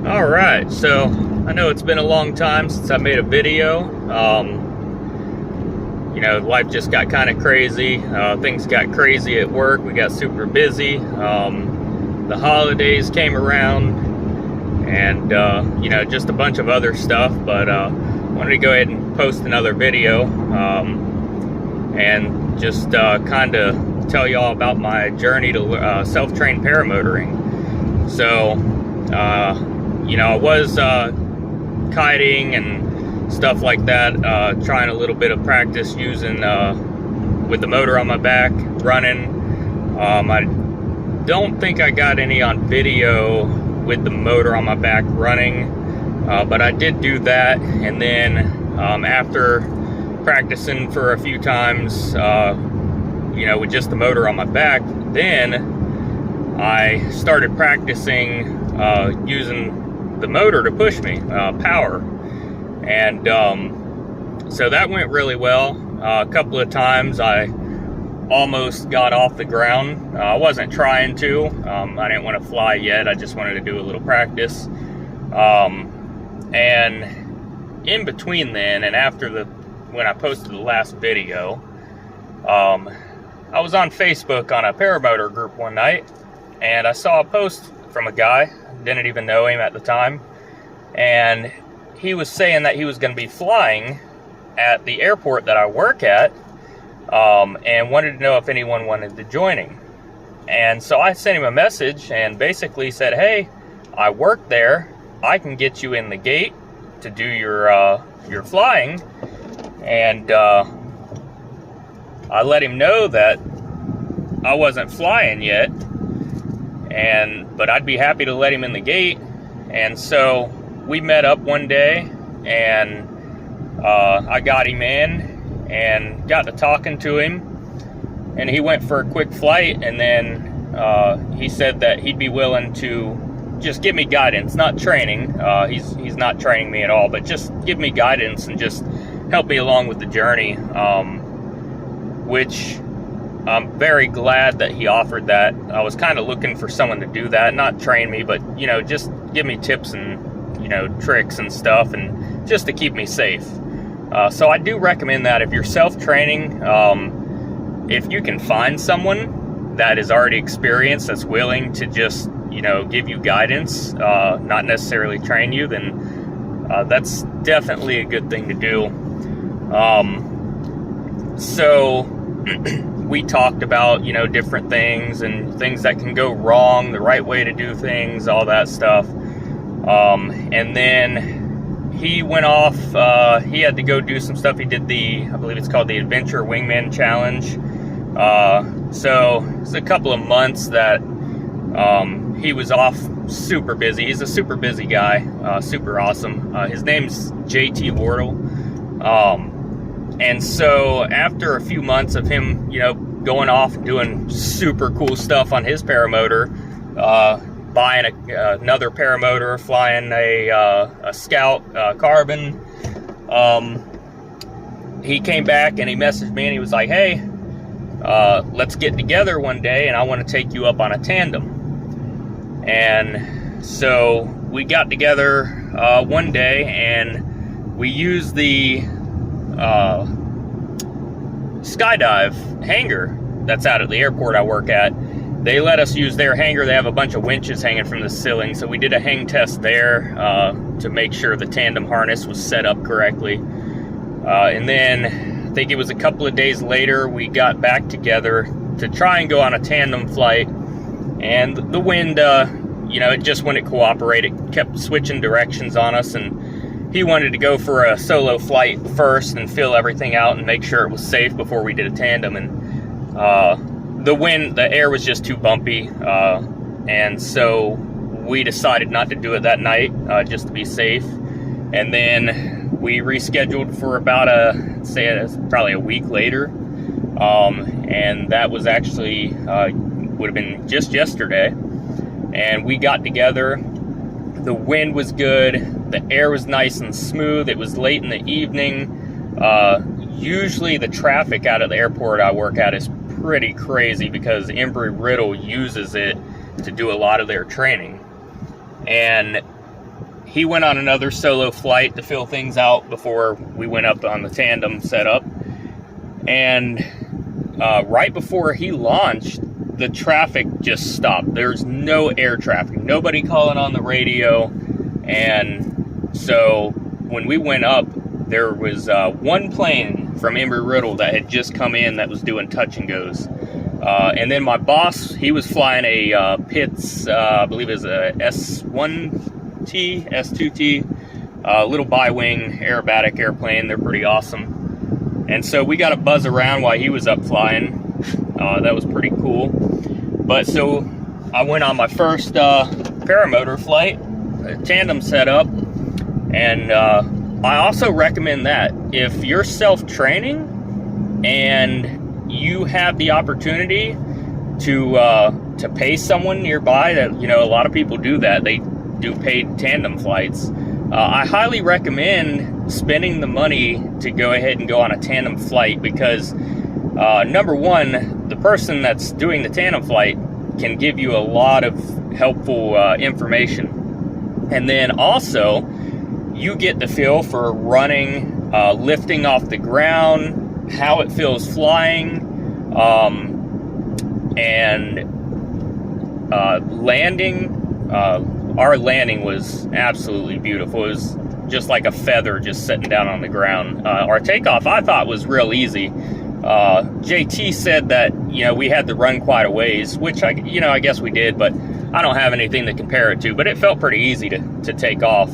Alright, so I know it's been a long time since I made a video. Life just got kind of crazy. Things got crazy at work. We got super busy. The holidays came around and, just a bunch of other stuff. But I wanted to go ahead and post another video and just kind of tell y'all about my journey to self-train paramotoring. So, I was kiting and stuff like that, trying a little bit of practice using with the motor on my back, running. I don't think I got any on video with the motor on my back running, but I did do that. And then after practicing for a few times, with just the motor on my back, then I started practicing using the motor to push me, power. And so that went really well. A couple of times I almost got off the ground. I wasn't trying to. I didn't want to fly yet. I just wanted to do a little practice. And in between then and after when I posted the last video, I was on Facebook on a paramotor group one night, and I saw a post from a guy. Didn't even know him at the time, and he was saying that he was going to be flying at the airport that I work at, and wanted to know if anyone wanted to join him. And so I sent him a message and basically said, hey, I work there, I can get you in the gate to do your flying. And I let him know that I wasn't flying yet, but I'd be happy to let him in the gate. And so we met up one day, and I got him in and got to talking to him, and he went for a quick flight. And then he said that he'd be willing to just give me guidance, not training. He's not training me at all, but just give me guidance and just help me along with the journey, which I'm very glad that he offered that. I was kind of looking for someone to do that, not train me, but just give me tips and tricks and stuff, and just to keep me safe. So I do recommend that if you're self-training, if you can find someone that is already experienced, that's willing to just give you guidance, not necessarily train you, then that's definitely a good thing to do. So we talked about different things and things that can go wrong, the right way to do things, all that stuff. And then he went off. He had to go do some stuff. He did I believe it's called the Adventure Wingman Challenge. So it's a couple of months that he was off, super busy. He's a super busy guy, super awesome. His name's JT Wardle. And so after a few months of him, going off and doing super cool stuff on his paramotor, buying another paramotor, flying a Scout Carbon, he came back and he messaged me and he was like, hey, let's get together one day and I want to take you up on a tandem. And so we got together one day and we used the skydive hangar that's out at the airport I work at. They let us use their hangar. They have a bunch of winches hanging from the ceiling, so we did a hang test there to make sure the tandem harness was set up correctly. And then I think it was a couple of days later we got back together to try and go on a tandem flight, and the wind it just wouldn't cooperate. It kept switching directions on us, and he wanted to go for a solo flight first and feel everything out and make sure it was safe before we did a tandem. And the air was just too bumpy, and so we decided not to do it that night, just to be safe. And then we rescheduled for about probably a week later, and that was actually would have been just yesterday. And we got together. The wind was good. The air was nice and smooth. It was late in the evening. Usually the traffic out of the airport I work at is pretty crazy because Embry-Riddle uses it to do a lot of their training. And he went on another solo flight to fill things out before we went up on the tandem setup. And right before he launched, the traffic just stopped. There's no air traffic, nobody calling on the radio. And so when we went up, there was one plane from Embry-Riddle that had just come in that was doing touch and goes. And then my boss, he was flying a Pitts, I believe it was a S1T, S2T, little bi-wing aerobatic airplane. They're pretty awesome. And so we got a buzz around while he was up flying. That was pretty cool. But so I went on my first paramotor flight, tandem setup, and I also recommend that if you're self-training and you have the opportunity to pay someone nearby, that, you know, a lot of people do that, they do paid tandem flights. I highly recommend spending the money to go ahead and go on a tandem flight, because number one, the person that's doing the tandem flight can give you a lot of helpful information. And then also, you get the feel for running, lifting off the ground, how it feels flying, and landing. Our landing was absolutely beautiful. It was just like a feather just sitting down on the ground. Our takeoff, I thought, was real easy. JT said that, you know, we had to run quite a ways, which I guess we did, but I don't have anything to compare it to. But it felt pretty easy to take off.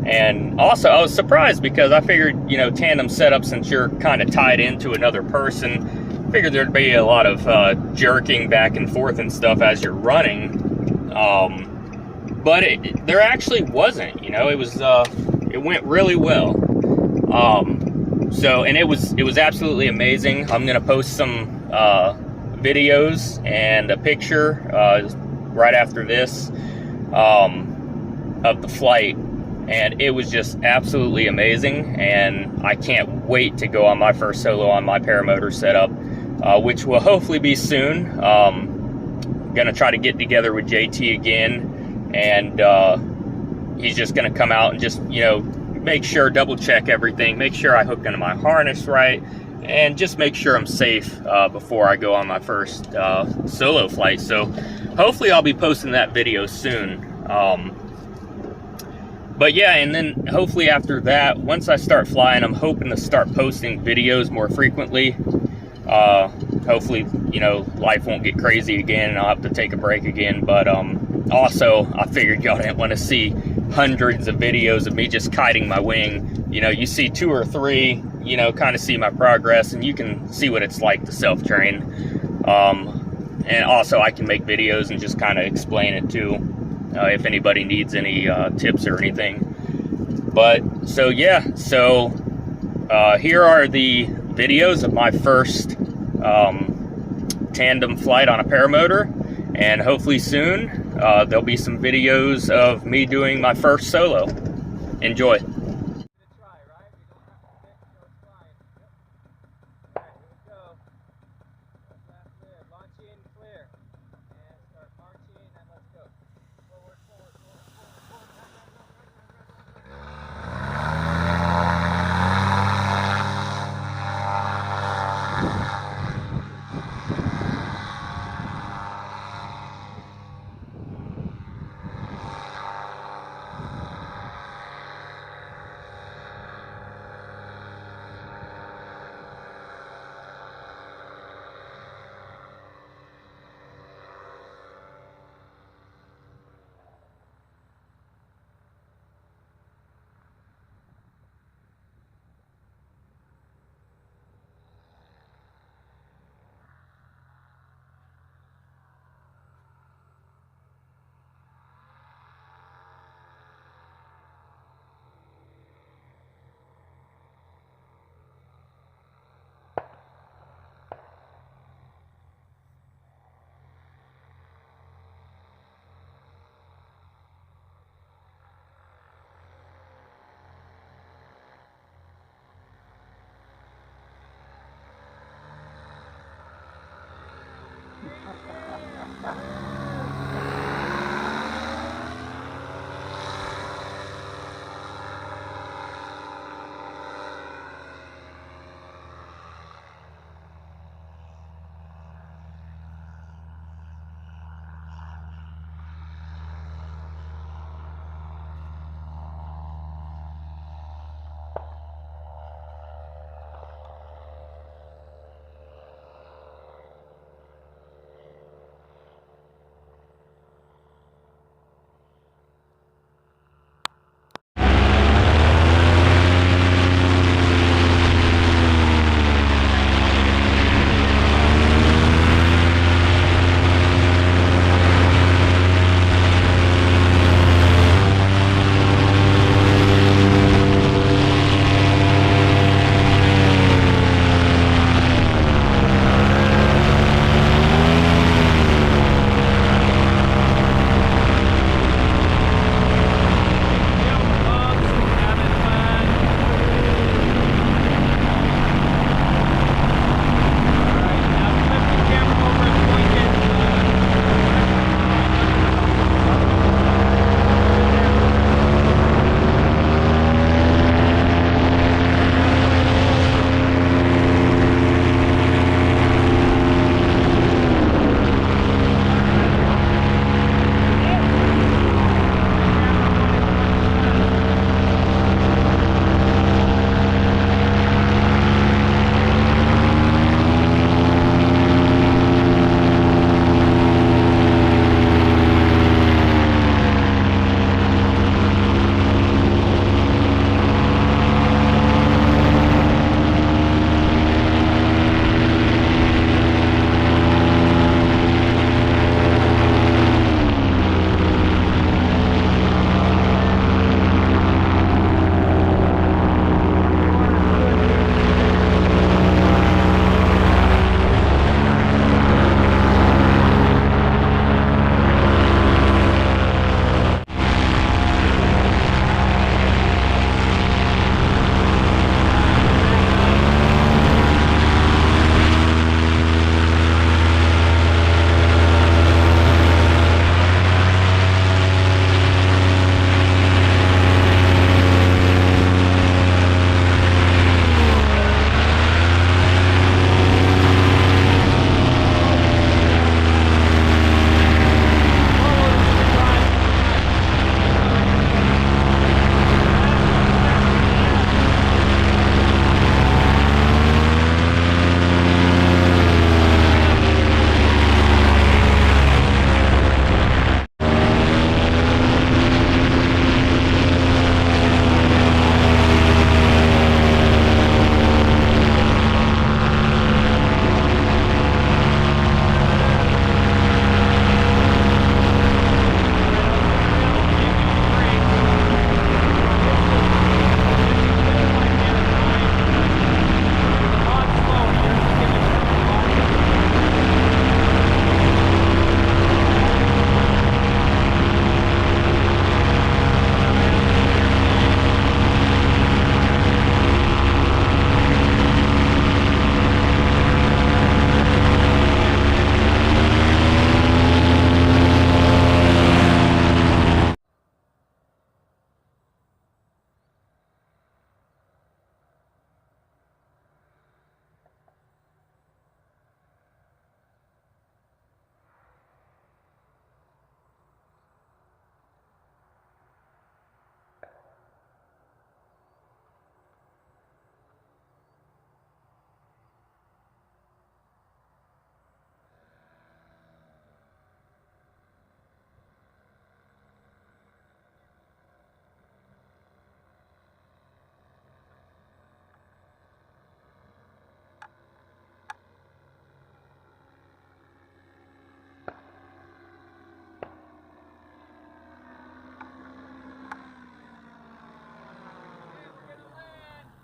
And also, I was surprised because I figured, you know, tandem setup, since you're kind of tied into another person, I figured there'd be a lot of jerking back and forth and stuff as you're running. But there actually wasn't. You know, it went really well. So, and it was absolutely amazing. I'm gonna post some videos and a picture right after this of the flight, and it was just absolutely amazing. And I can't wait to go on my first solo on my paramotor setup, which will hopefully be soon. Gonna try to get together with JT again, and he's just gonna come out and just, you know, make sure, double check everything, make sure I hook into my harness right, and just make sure I'm safe before I go on my first solo flight. So hopefully I'll be posting that video soon. But yeah, and then hopefully after that, once I start flying, I'm hoping to start posting videos more frequently. Hopefully, you know, life won't get crazy again and I'll have to take a break again. But also, I figured y'all didn't want to see hundreds of videos of me just kiting my wing. You know, you see 2 or 3, you know, kind of see my progress, and you can see what it's like to self-train. And also, I can make videos and just kind of explain it too, if anybody needs any tips or anything. But so yeah, so here are the videos of my first tandem flight on a paramotor, and hopefully soon there'll be some videos of me doing my first solo. Enjoy.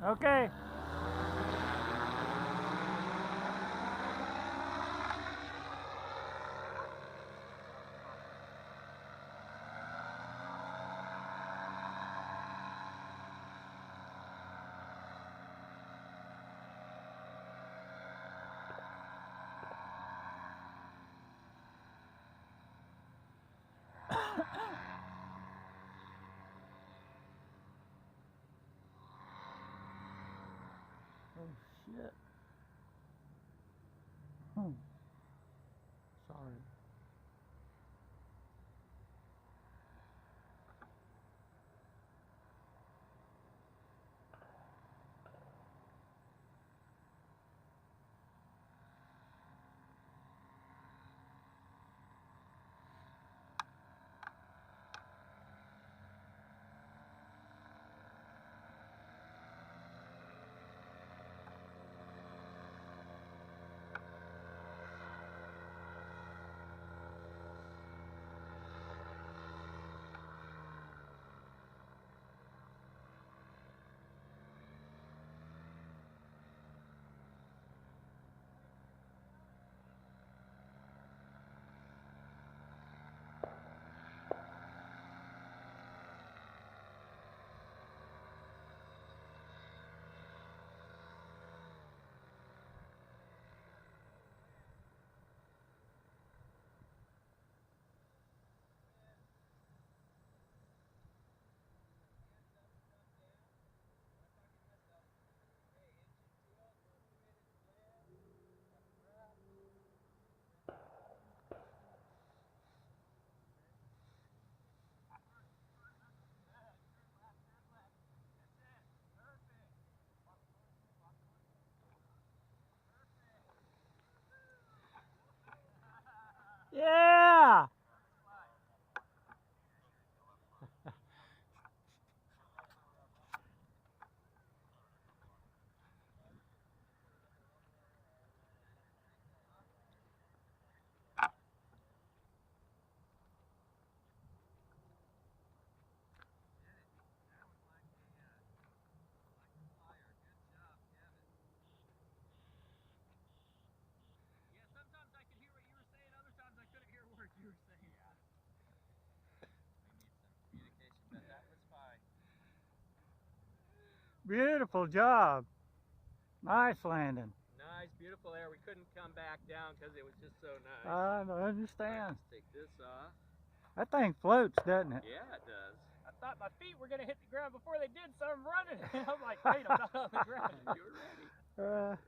Okay. Oh shit. Sorry. Yeah! Beautiful job. Nice landing. Nice, beautiful air. We couldn't come back down because it was just so nice. I understand. Let's take this off. That thing floats, doesn't it? Yeah, it does. I thought my feet were going to hit the ground before they did, so I'm running. I'm like, wait, I'm not on the ground. You're ready. Ready.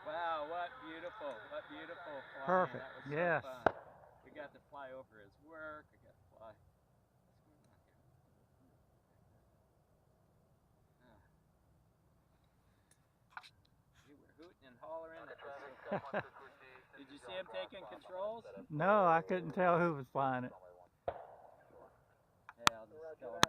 Wow, what beautiful flying. Perfect. That was so Yes. fun. We got to fly over his work. We got to fly. What's going on here? We were hooting and hollering. Did you see him taking controls? No, I couldn't tell who was flying it. Yeah, I'll just tell him